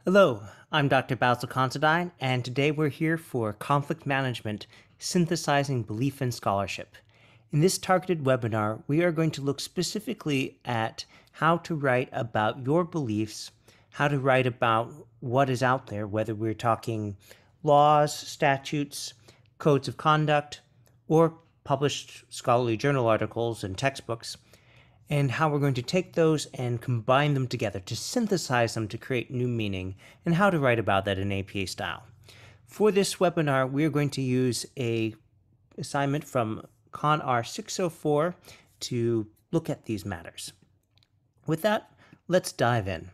Hello, I'm Dr. Basil Considine, and today we're here for Conflict Management, Synthesizing Belief and Scholarship. In this targeted webinar, we are going to look specifically at how to write about your beliefs, how to write about what is out there, whether we're talking laws, statutes, codes of conduct, or published scholarly journal articles and textbooks, and how we're going to take those and combine them together to synthesize them to create new meaning, and how to write about that in APA style. For this webinar, we are going to use a assignment from CONR 604 to look at these matters. With that, let's dive in.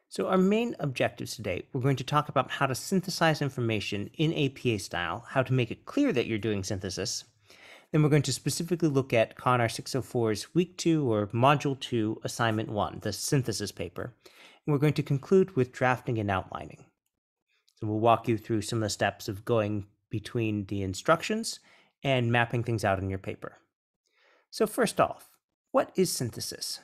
So our main objectives today, we're going to talk about how to synthesize information in APA style, how to make it clear that you're doing synthesis. Then we're going to specifically look at CONR 604's Week 2 or Module 2, Assignment 1, the synthesis paper. And we're going to conclude with drafting and outlining. So we'll walk you through some of the steps of going between the instructions and mapping things out in your paper. So first off, what is synthesis?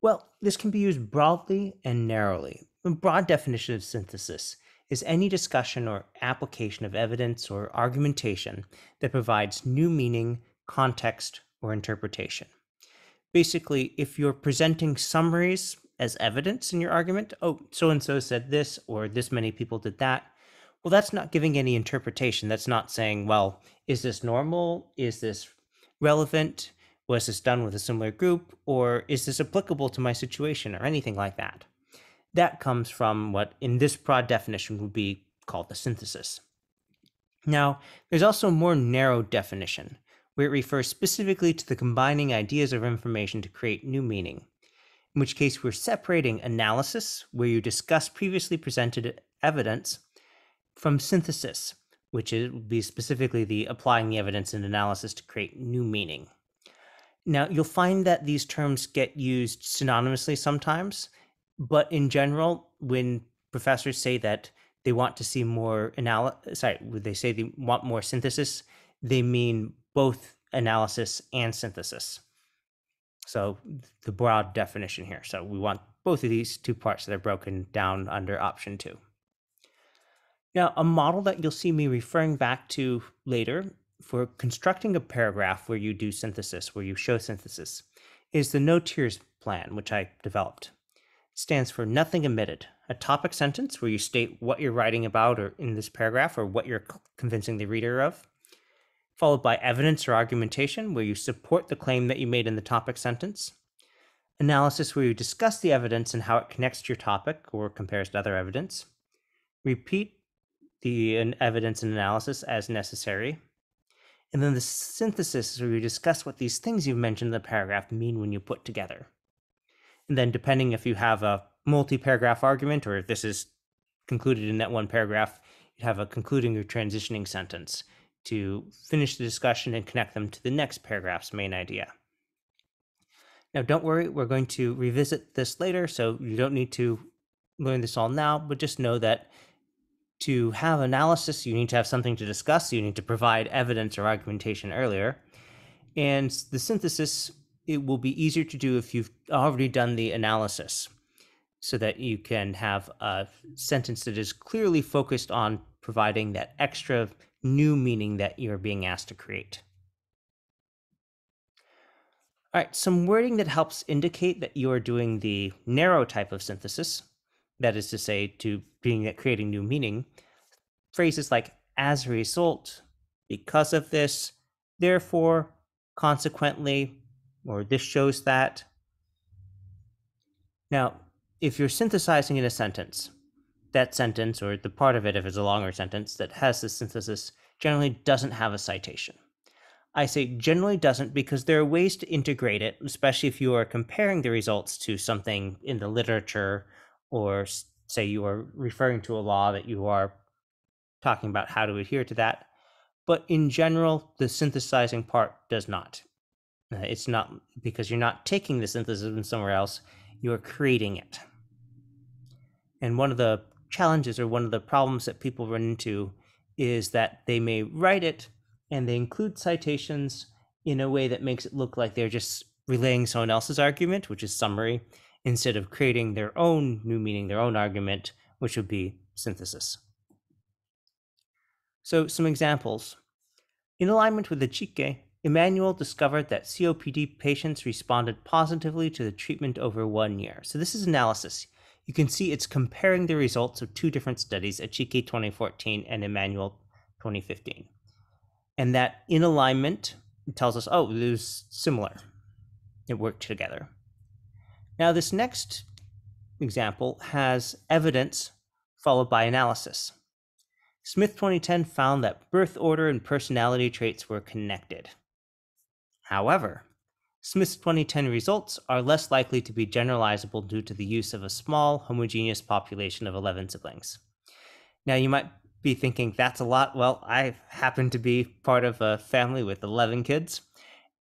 Well, this can be used broadly and narrowly. A broad definition of synthesis is any discussion or application of evidence or argumentation that provides new meaning, context, or interpretation. Basically, if you're presenting summaries as evidence in your argument, oh, so-and-so said this, or this many people did that, well, that's not giving any interpretation. That's not saying, well, is this normal? Is this relevant? Was this done with a similar group? Or is this applicable to my situation, or anything like that? That comes from what, in this broad definition, would be called the synthesis. Now, there's also a more narrow definition, where it refers specifically to the combining ideas or information to create new meaning, in which case we're separating analysis, where you discuss previously presented evidence, from synthesis, which would be specifically the applying the evidence and analysis to create new meaning. Now, you'll find that these terms get used synonymously sometimes, but in general, when professors say that they want to see more when they say they want more synthesis, they mean both analysis and synthesis. So the broad definition here. So we want both of these two parts that are broken down under option 2. Now, a model that you'll see me referring back to later for constructing a paragraph where you do synthesis, where you show synthesis, is the no tears plan, which I developed. It stands for nothing omitted, a topic sentence where you state what you're writing about or in this paragraph or what you're convincing the reader of, followed by evidence or argumentation where you support the claim that you made in the topic sentence, analysis where you discuss the evidence and how it connects to your topic or compares to other evidence, repeat the evidence and analysis as necessary, and then the synthesis is where you discuss what these things you've mentioned in the paragraph mean when you put together. And then depending if you have a multi-paragraph argument or if this is concluded in that one paragraph, you'd have a concluding or transitioning sentence to finish the discussion and connect them to the next paragraph's main idea. Now, don't worry, we're going to revisit this later, so you don't need to learn this all now, but just know that to have analysis, you need to have something to discuss. You need to provide evidence or argumentation earlier. And the synthesis, it will be easier to do if you've already done the analysis, so that you can have a sentence that is clearly focused on providing that extra new meaning that you're being asked to create. All right, some wording that helps indicate that you are doing the narrow type of synthesis, that is to say, to creating new meaning. Phrases like as a result, because of this, therefore, consequently, or this shows that. Now, if you're synthesizing in a sentence, that sentence, or the part of it if it's a longer sentence that has the synthesis, generally doesn't have a citation. I say generally doesn't because there are ways to integrate it, especially if you are comparing the results to something in the literature, or say you are referring to a law that you are talking about how to adhere to that. But in general, the synthesizing part does not. It's not because you're not taking the synthesis from somewhere else, you're creating it. And one of the challenges or one of the problems that people run into is that they may write it and they include citations in a way that makes it look like they're just relaying someone else's argument, which is summary, instead of creating their own new meaning, their own argument, which would be synthesis. So some examples. In alignment with the Chique, Emmanuel discovered that COPD patients responded positively to the treatment over 1 year. So this is analysis. You can see it's comparing the results of two different studies, Chique 2014 and Emmanuel 2015. And that in alignment tells us, oh, it was similar. It worked together. Now this next example has evidence followed by analysis. Smith 2010 found that birth order and personality traits were connected. However, Smith's 2010 results are less likely to be generalizable due to the use of a small, homogeneous population of 11 siblings. Now, you might be thinking, that's a lot. Well, I happen to be part of a family with 11 kids.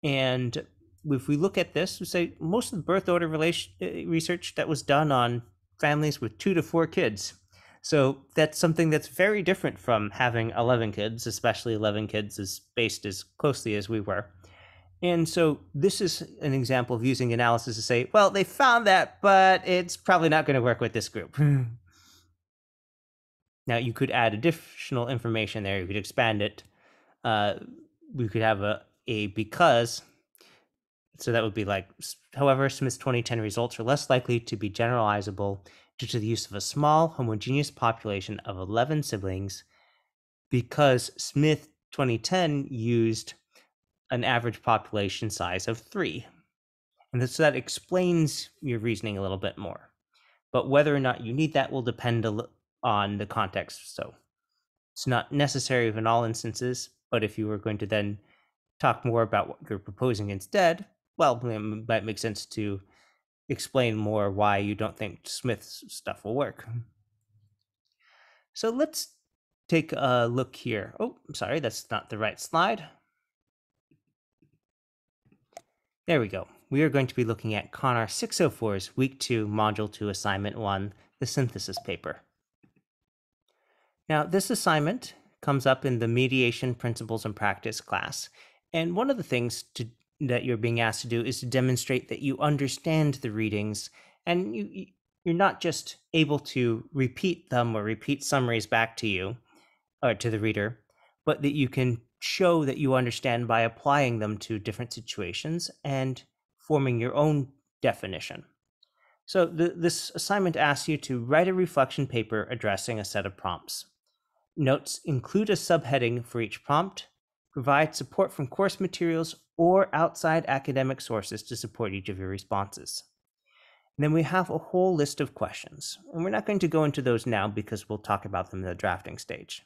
And if we look at this, we say most of the birth order research that was done on families with 2 to 4 kids. So that's something that's very different from having 11 kids, especially 11 kids as spaced as closely as we were. And so this is an example of using analysis to say, well, they found that, but it's probably not going to work with this group. Now, you could add additional information there. You could expand it. We could have a because. So that would be like, however, Smith's 2010 results are less likely to be generalizable due to the use of a small, homogeneous population of 11 siblings, because Smith 2010 used an average population size of 3. And so that explains your reasoning a little bit more. But whether or not you need that will depend on the context. So it's not necessary in all instances, but if you were going to then talk more about what you're proposing instead, well, it might make sense to explain more why you don't think Smith's stuff will work. So let's take a look here. Oh, I'm sorry, that's not the right slide. There we go. We are going to be looking at CONR 604's Week 2, Module 2, Assignment 1, the synthesis paper. Now, this assignment comes up in the Mediation Principles and Practice class, and one of the things that you're being asked to do is to demonstrate that you understand the readings, and you're not just able to repeat them or repeat summaries back to you, or to the reader, but that you can show that you understand by applying them to different situations and forming your own definition. So this assignment asks you to write a reflection paper addressing a set of prompts. Notes include a subheading for each prompt, provide support from course materials or outside academic sources to support each of your responses. And then we have a whole list of questions, and we're not going to go into those now because we'll talk about them in the drafting stage.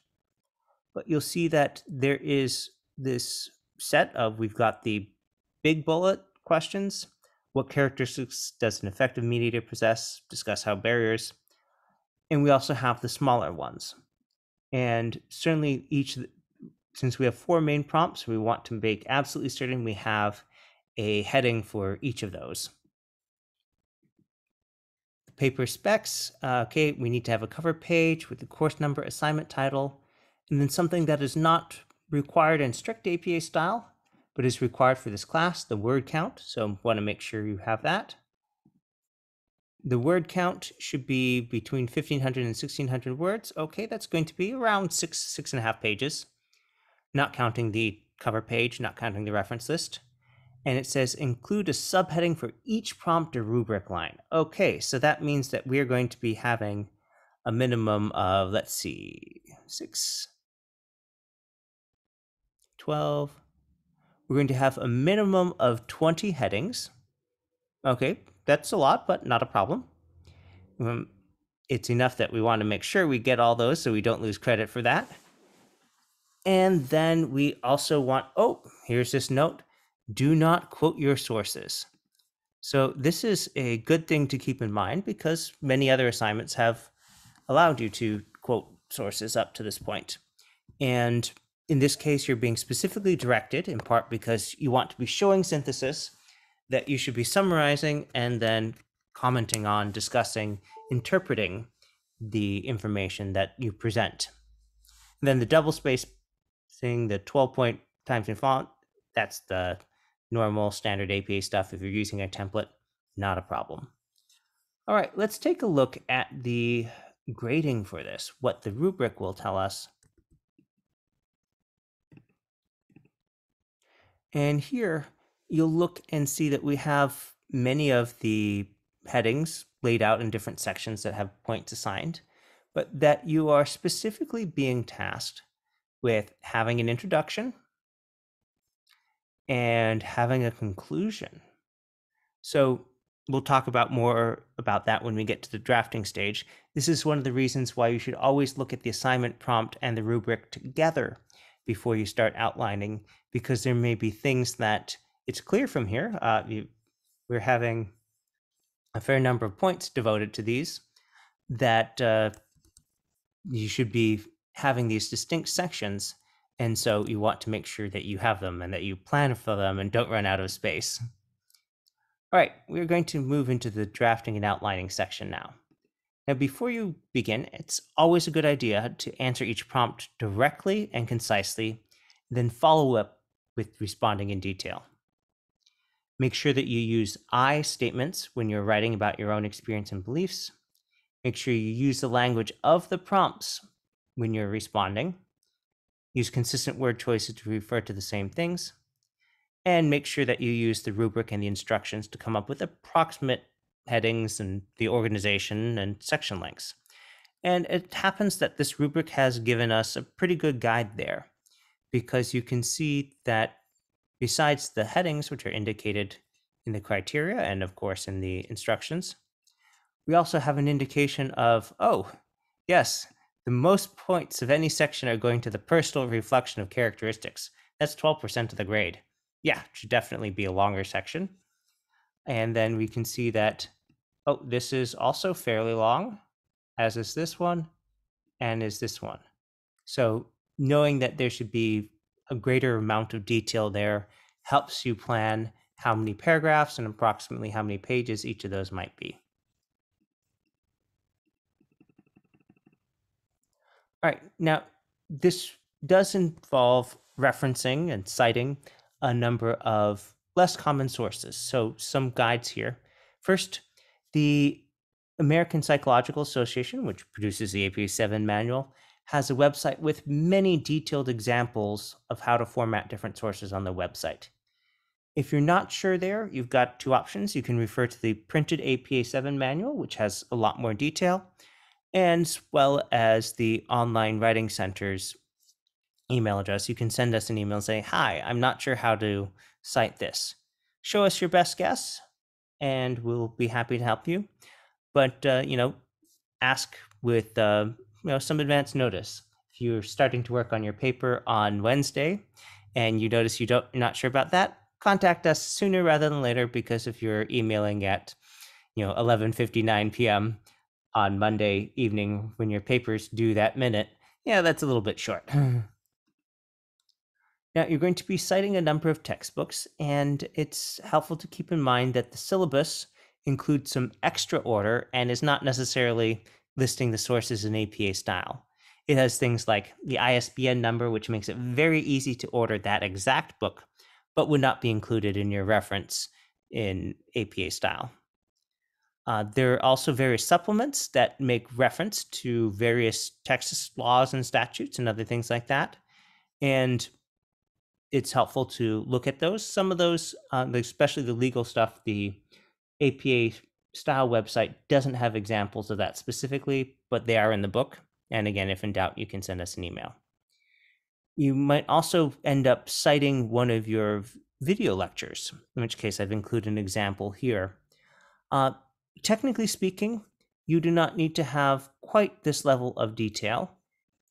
But you'll see that there is this set of, we've got the big bullet questions. What characteristics does an effective mediator possess? Discuss how barriers. And we also have the smaller ones. And certainly since we have 4 main prompts, we want to make absolutely certain we have a heading for each of those. The paper specs, okay, we need to have a cover page with the course number, assignment title, and then something that is not required in strict APA style, but is required for this class, the word count. So I want to make sure you have that. The word count should be between 1,500 and 1,600 words. Okay, that's going to be around 6.5 pages, not counting the cover page, not counting the reference list. And it says include a subheading for each prompt or rubric line. Okay, so that means that we're going to be having a minimum of, let's see, 6, 12. We're going to have a minimum of 20 headings. Okay, that's a lot, but not a problem. It's enough that we want to make sure we get all those so we don't lose credit for that. And then we also want, oh, here's this note, do not quote your sources. So this is a good thing to keep in mind because many other assignments have allowed you to quote sources up to this point. And in this case, you're being specifically directed, in part because you want to be showing synthesis, that you should be summarizing and then commenting on, discussing, interpreting the information that you present. And then the double space thing, the 12-point times in font, that's the normal standard APA stuff. If you're using a template, not a problem. All right, let's take a look at the grading for this, what the rubric will tell us. And here you'll look and see that we have many of the headings laid out in different sections that have points assigned, but that you are specifically being tasked with having an introduction and having a conclusion. So we'll talk about more about that when we get to the drafting stage. This is one of the reasons why you should always look at the assignment prompt and the rubric together before you start outlining, because there may be things that it's clear from here. We're having a fair number of points devoted to these that you should be having these distinct sections. And so you want to make sure that you have them and that you plan for them and don't run out of space. All right, we're going to move into the drafting and outlining section now. Now, before you begin, it's always a good idea to answer each prompt directly and concisely, then follow up with responding in detail. Make sure that you use I statements when you're writing about your own experience and beliefs. Make sure you use the language of the prompts when you're responding. Use consistent word choices to refer to the same things. And make sure that you use the rubric and the instructions to come up with approximate headings and the organization and section lengths. And it happens that this rubric has given us a pretty good guide there, because you can see that besides the headings, which are indicated in the criteria and of course in the instructions, we also have an indication of, oh, yes, the most points of any section are going to the personal reflection of characteristics. That's 12% of the grade. Yeah, it should definitely be a longer section. And then we can see that, oh, this is also fairly long, as is this one, and is this one. So knowing that there should be a greater amount of detail there helps you plan how many paragraphs and approximately how many pages each of those might be. All right, now this does involve referencing and citing a number of less common sources. So some guides here. First, the American Psychological Association, which produces the APA 7 manual, has a website with many detailed examples of how to format different sources on the website. If you're not sure there, you've got two options. You can refer to the printed APA 7 manual, which has a lot more detail, as well as the online writing center's email address. You can send us an email and say, hi, I'm not sure how to cite this. Show us your best guess, and we'll be happy to help you. But, ask with some advance notice. If you're starting to work on your paper on Wednesday and you notice you're not sure about that, contact us sooner rather than later, because if you're emailing at 11:59 p.m. on Monday evening when your paper's due that minute, that's a little bit short. Now, you're going to be citing a number of textbooks, and it's helpful to keep in mind that the syllabus includes some extra order and is not necessarily listing the sources in APA style. It has things like the ISBN number, which makes it very easy to order that exact book, but would not be included in your reference in APA style. There are also various supplements that make reference to various Texas laws and statutes and other things like that. And it's helpful to look at those. Some of those, especially the legal stuff, the APA style website doesn't have examples of that specifically, but they are in the book. And again, if in doubt, you can send us an email. You might also end up citing one of your video lectures, in which case I've included an example here. Technically speaking, you do not need to have quite this level of detail.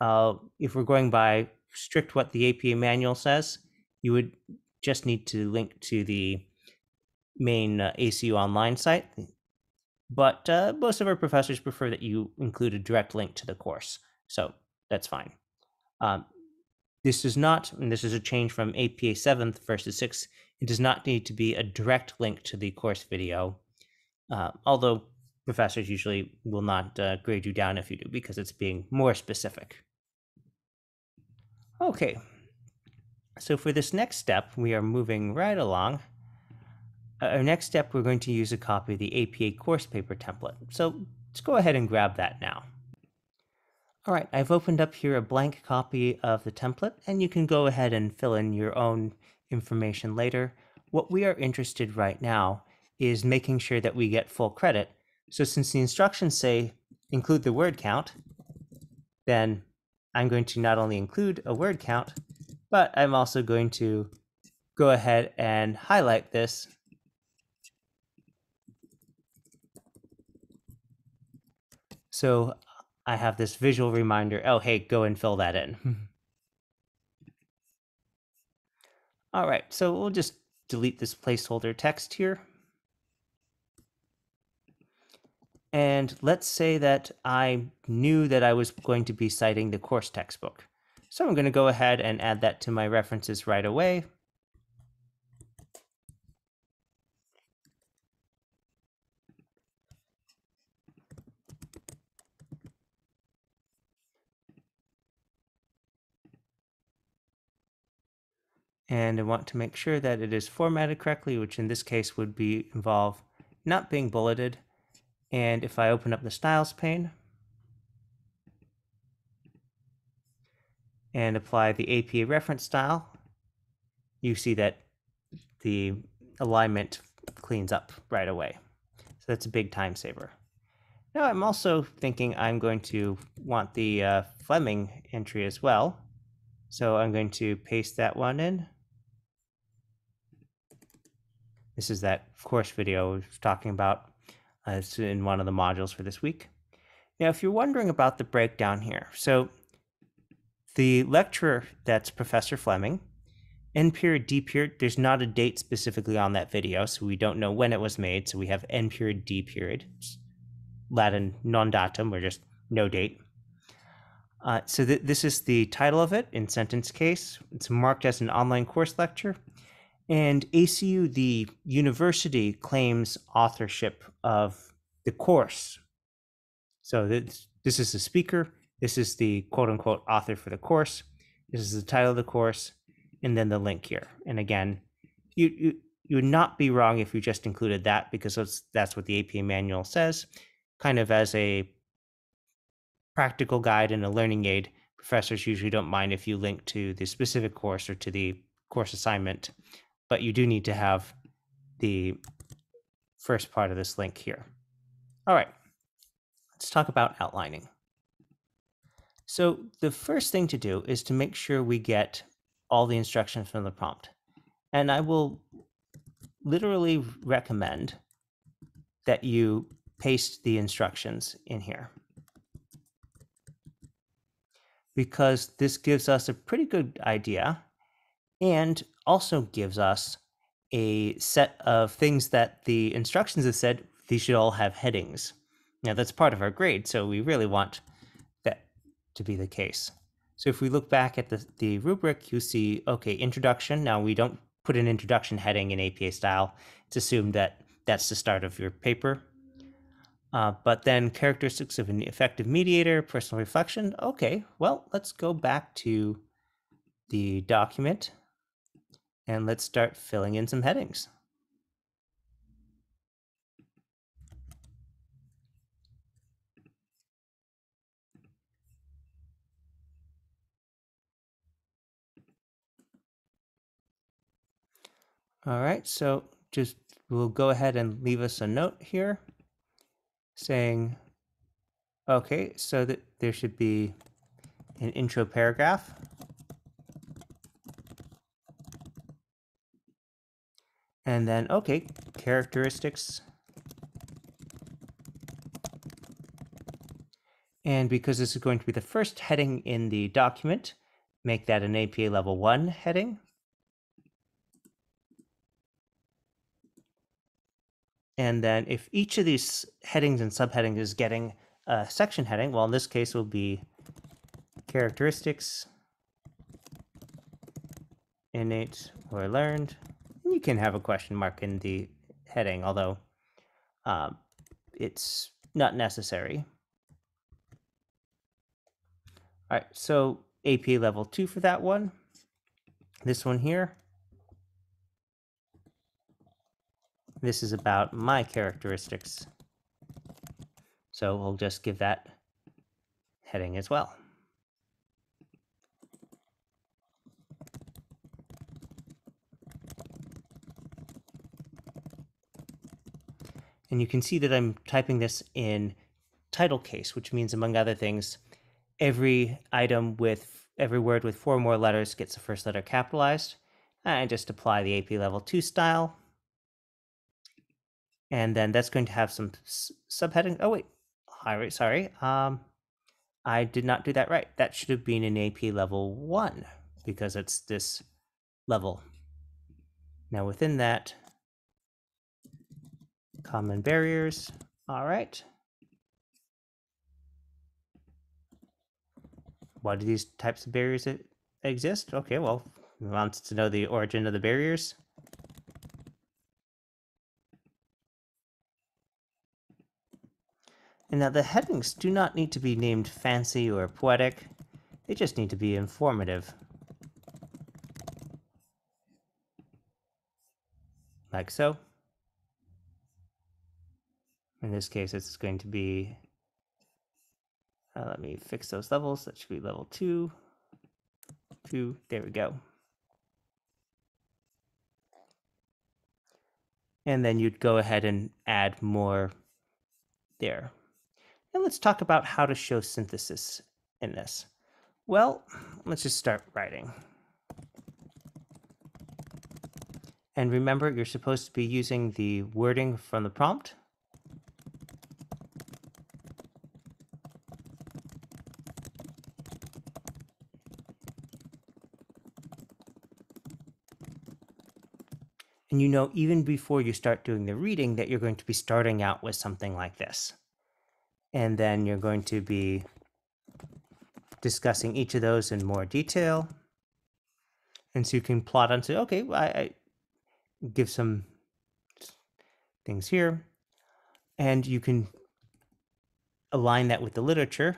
If we're going by strict what the APA manual says, you would just need to link to the main ACU online site. But most of our professors prefer that you include a direct link to the course, so that's fine. This is not, and this is a change from APA 7th versus 6th, it does not need to be a direct link to the course video, although professors usually will not grade you down if you do, because it's being more specific. Okay, so for this next step, we are moving right along. Our next step, we're going to use a copy of the APA course paper template. So let's go ahead and grab that now. All right, I've opened up here a blank copy of the template, and you can go ahead and fill in your own information later. What we are interested right now is making sure that we get full credit. So since the instructions say include the word count, then I'm going to not only include a word count, but I'm also going to go ahead and highlight this so I have this visual reminder, oh, hey, go and fill that in. All right, so we'll just delete this placeholder text here. And let's say that I knew that I was going to be citing the course textbook. So I'm going to go ahead and add that to my references right away. And I want to make sure that it is formatted correctly, which in this case would involve not being bulleted. And if I open up the styles pane and apply the APA reference style, you see that the alignment cleans up right away. So that's a big time saver. Now I'm also thinking I'm going to want the Fleming entry as well. So I'm going to paste that one in. This is that course video I was talking about in one of the modules for this week. Now, if you're wondering about the breakdown here, so the lecturer, that's Professor Fleming, N period, D period, there's not a date specifically on that video, so we don't know when it was made. So we have N period, D period, Latin non datum, or just no date. So this is the title of it in sentence case. It's marked as an online course lecture. And ACU, the university, claims authorship of the course. So this is the speaker. This is the quote-unquote author for the course. This is the title of the course, and then the link here. And again, you would not be wrong if you just included that, because that's what the APA manual says. Kind of as a practical guide and a learning aid, professors usually don't mind if you link to the specific course or to the course assignment, but you do need to have the first part of this link here. All right, let's talk about outlining. So the first thing to do is to make sure we get all the instructions from the prompt. And I will literally recommend that you paste the instructions in here, because this gives us a pretty good idea and also gives us a set of things that the instructions have said these should all have headings. Now that's part of our grade, so we really want that to be the case. So if we look back at the rubric, you see, okay, introduction. Now we don't put an introduction heading in APA style. It's assumed that that's the start of your paper. But then characteristics of an effective mediator, personal reflection. Okay, well, let's go back to the document and let's start filling in some headings. All right, so we'll go ahead and leave us a note here saying, okay, so that there should be an intro paragraph. And then, okay, characteristics. And because this is going to be the first heading in the document, make that an APA level 1 heading. And then if each of these headings and subheadings is getting a section heading, well, in this case will be characteristics, innate or learned. You can have a question mark in the heading, although it's not necessary. All right, so APA level 2 for that one. This one here. This is about my characteristics. So we'll just give that heading as well. And you can see that I'm typing this in title case, which means, among other things, every item with every word with 4 or more letters gets the first letter capitalized. And just apply the AP Level 2 style. And then that's going to have some subheading. Oh, wait. Sorry. I did not do that right. That should have been in AP Level 1 because it's this level. Now within that, common barriers. All right. Why do these types of barriers exist? Okay, well, we want to know the origin of the barriers. And now the headings do not need to be named fancy or poetic. They just need to be informative. Like so. In this case, it's going to be, let me fix those levels. That should be level 2. There we go. And then you'd go ahead and add more there. Now let's talk about how to show synthesis in this. Well, let's just start writing. And remember, you're supposed to be using the wording from the prompt. And you know, even before you start doing the reading, that you're going to be starting out with something like this. And then you're going to be discussing each of those in more detail. And so you can plot onto, okay, I give some things here. And you can align that with the literature.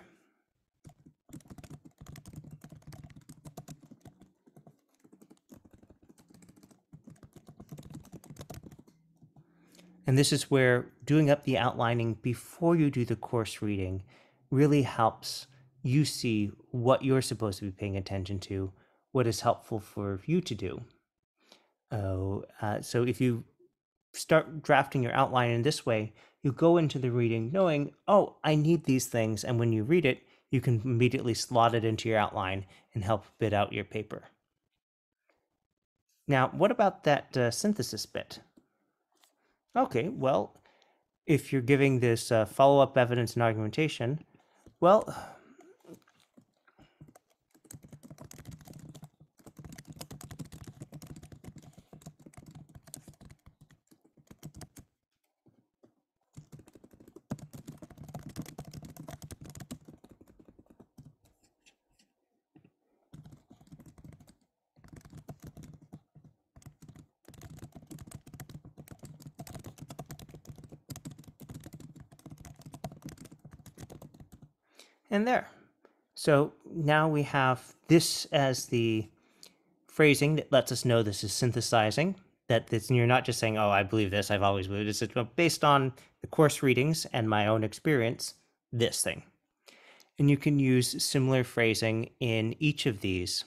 And this is where doing up the outlining before you do the course reading really helps you see what you're supposed to be paying attention to, what is helpful for you to do. So if you start drafting your outline in this way, you go into the reading knowing, oh, I need these things. And when you read it, you can immediately slot it into your outline and help bid out your paper. Now, what about that synthesis bit? Okay, well, if you're giving this follow-up evidence and argumentation, well, and there. So now we have this as the phrasing that lets us know this is synthesizing, that you're not just saying, oh, I believe this, I've always believed this. It's based on the course readings and my own experience, this thing. And you can use similar phrasing in each of these.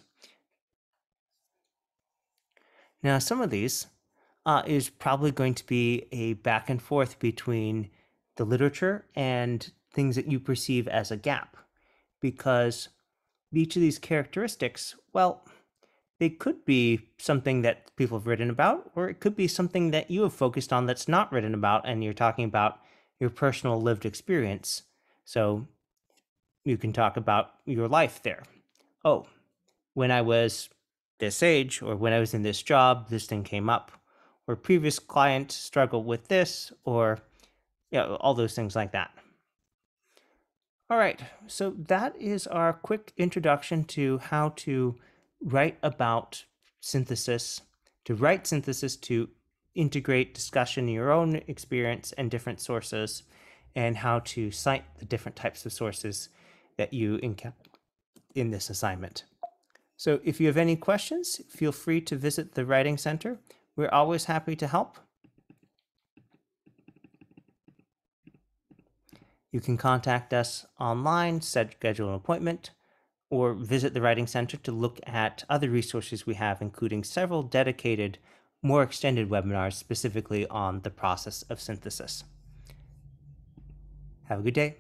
Now, some of these is probably going to be a back and forth between the literature and things that you perceive as a gap, because each of these characteristics, well, they could be something that people have written about, or it could be something that you have focused on that's not written about, and you're talking about your personal lived experience. So you can talk about your life there. Oh, when I was this age, or when I was in this job, this thing came up, or previous client struggled with this, or all those things like that. All right, so that is our quick introduction to how to write about synthesis, to integrate discussion in your own experience and different sources, and how to cite the different types of sources that you encounter in this assignment. So if you have any questions, feel free to visit the Writing Center. We're always happy to help. You can contact us online, schedule an appointment, or visit the Writing Center to look at other resources we have, including several dedicated, more extended webinars specifically on the process of synthesis. Have a good day.